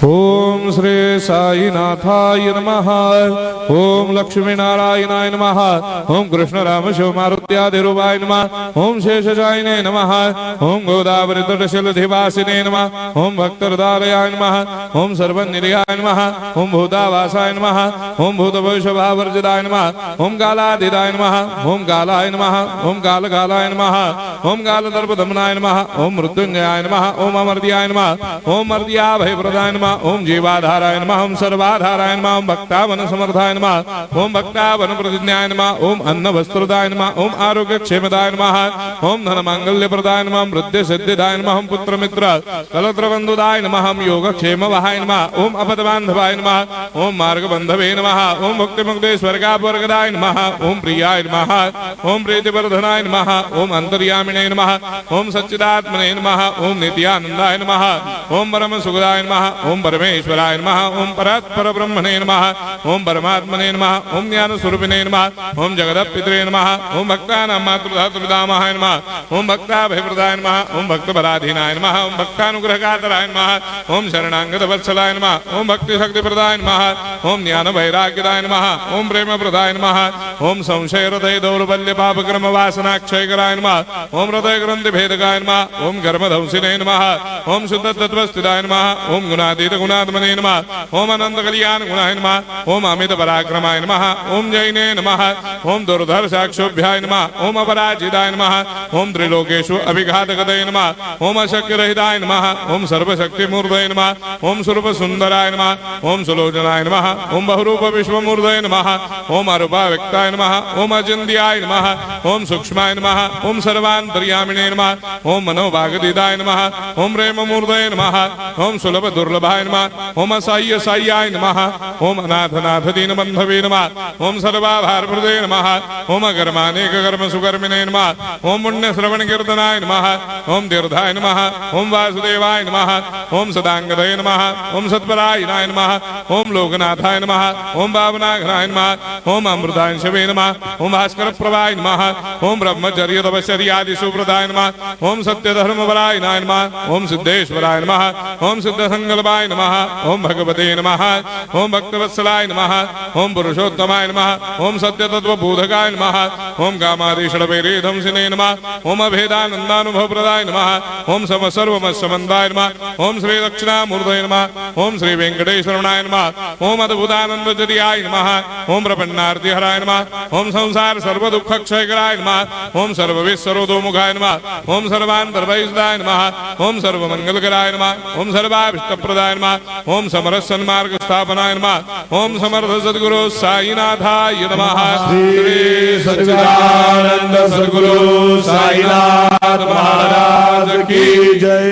ओम श्री साईनाथाय नमः। ओम लक्ष्मी नारायणाय नमः। ओम कृष्ण राम शिव मारुत्यादिरूपाय नमः। ओम शेषशायिने नमः। ओम गोदावरी तटशिलधिवासिने नमः। ओम भक्तहृदयाय नमः। ओम सर्वनिलयाय नमः। ओम भूतावासाय नमः। ओम भूतभविष्यभावर्जिताय नमः। ओम कालाधीताय नमः। ओम कालाय नमः। ओम कालकालाय नमः। ओम कालदर्पदमनाय नमः। ओम मृत्युंजयाय नमः। ओम अमर्त्याय नमः। ओम मर्त्याभयप्रदाय नमः। ओम जीवाधाराय नमः। ओम सर्वाधाराय नमः। ओम भक्तावन समर्थाय नमः। ओम भक्तावन प्रतिज्ञाय नमः। ओम अन्न वस्त्रदाय नमः। ओम आरोग्य क्षेमदाय नमः। ओम धन मांगल्य प्रदाय नमः। ओम वृद्धि सिद्धिदाय नमः। ओम पुत्र मित्र कलत्र बंधुदाय नमः। ओम योग क्षेम वहाय नमः। ओम अपद बांधवाय नमः। ओम मार्ग बंधवे नमः। ओम मुक्ति मुक्ति स्वर्गापवर्गदाय नमः। ओम प्रियाय नमः। ओम प्रीतिवर्धनाय नमः। ओम अंतर्यामिने नमः। ओम सच्चिदात्मने नमः। ओम नित्यानंदाय नमः। ओम परम सुखदाय नमः। ओम परमेश्वराय नमः। ओम परात्पर ब्रह्मणे नमः। ओम परमात्मने नमः। ओम ज्ञान स्वरूपिणे नमः। ओम जगदपितरे नमः। ओम भक्तानां मातृधातुपितामहाय नमः। ओम भक्ताभयप्रदाय नमः। ओम भक्तपराधीनाय नमः। ओम भक्तानुग्रहकातराय नमः। ओम शरणागत वत्सलाय नमः। ओम भक्ति शक्ति प्रदाय नमः। ओम ज्ञान वैराग्यदाय नमः। ओम प्रेम प्रदाय नमः। ओम संशय हृदय दौर्बल्य पापक्रम वासना क्षयकराय नमः। ओम हृदय ग्रंथि भेदकाय नमः। ओम कर्मधंसिने नमः। ओम शुद्ध तत्वस्थिताय नमः। ओम गुणातीत गुणात्मने नमः। ओम अनंत कल्याण गुणाय नमः। ओम अमित पराक्रमाय नमः। ओम जैने नमः। ओम दुर्धर्षाक्षोभ्याय नमः। ओम अपराजिताय नमः। ओम त्रिलोकेषु अभिघातगतये नमः। ओम अशक्य रहिताय नमः। ओम सर्वशक्तिमूर्तये नमः। ओम स्वरूप सुंदराय नमः। ओम सुलोचनाय नमः। ओम बहुरूप विश्वमूर्तये नमः। ओम अरूपाव्यक्ताय नमः। ओम अचिन्त्याय नमः। ओम सूक्ष्माय नमः। ओम सर्वान्तर्यामिने नमः। ओम मनोभागदिदाय नमः। ओम प्रेममूर्तये नमः। ओम सुलभ दुर्लभाय नमः। ओम असाह्य साह्याय नमः। ओम अनाथनाथ दीनबन्धवे नमः। ओम सर्वाभारप्रदे नमः। ओम अकर्मानेक कर्म सुकर्मिणे नमः। ओम पुण्य श्रवण कीर्तनाय नमः। ओम तीर्थाय नमः। ओम वासुदेवाय नमः। ओम सदांगदये नमः। ओम सत्परायणाय नमः। ओम लोकनाथाय नमः। ओम भावनाघनाय नमः। ओम अमृतांशवे नमः। ओम भास्कर प्रभाय नमः। ओम ब्रह्मचर्य तपश्चर्यादि सुप्रदाय नमः। ओम सत्यधर्मपरायणाय नमः। ओम सिद्धेश्वराय नमः। ओम सिद्ध संकल्पाय नमः। ओम भगवते नमः। ओम भक्तवत्सलाय नमः। ओम पुरुषोत्तमाय नमः। ओम सत्यतत्त्वबोधकाय नमः। ओम कामादिषडभैरेधंसिने नमः। ओम अभेदानन्दानुभवप्रदाय नमः। ओम सर्वमस्समन्दाय नमः। ओम श्री दक्षिणामूर्तये नमः। ओम श्री वेंकटेश्वरनाय नमः। ओम अद्भुतानन्दजर्याय नमः। ओम प्रपन्नार्तिहराय नमः। ओम संसार सर्वदुःखक्षयकराय नमः। ओम सर्वविस्सरोदोमुखाय नमः। ओम सर्वान्तर्भयसुदाय नमः। ओम सर्वमङ्गलकराय नमः। ओम सर्वाभीष्टप्रदाय नमः। ओम समरस सन्मार्ग स्थापनाय नमः। ओम समर्थ सद्गुरु साईनाथाय नमः। श्री सच्चिदानंद सद्गुरु साईनाथ महाराज की जय।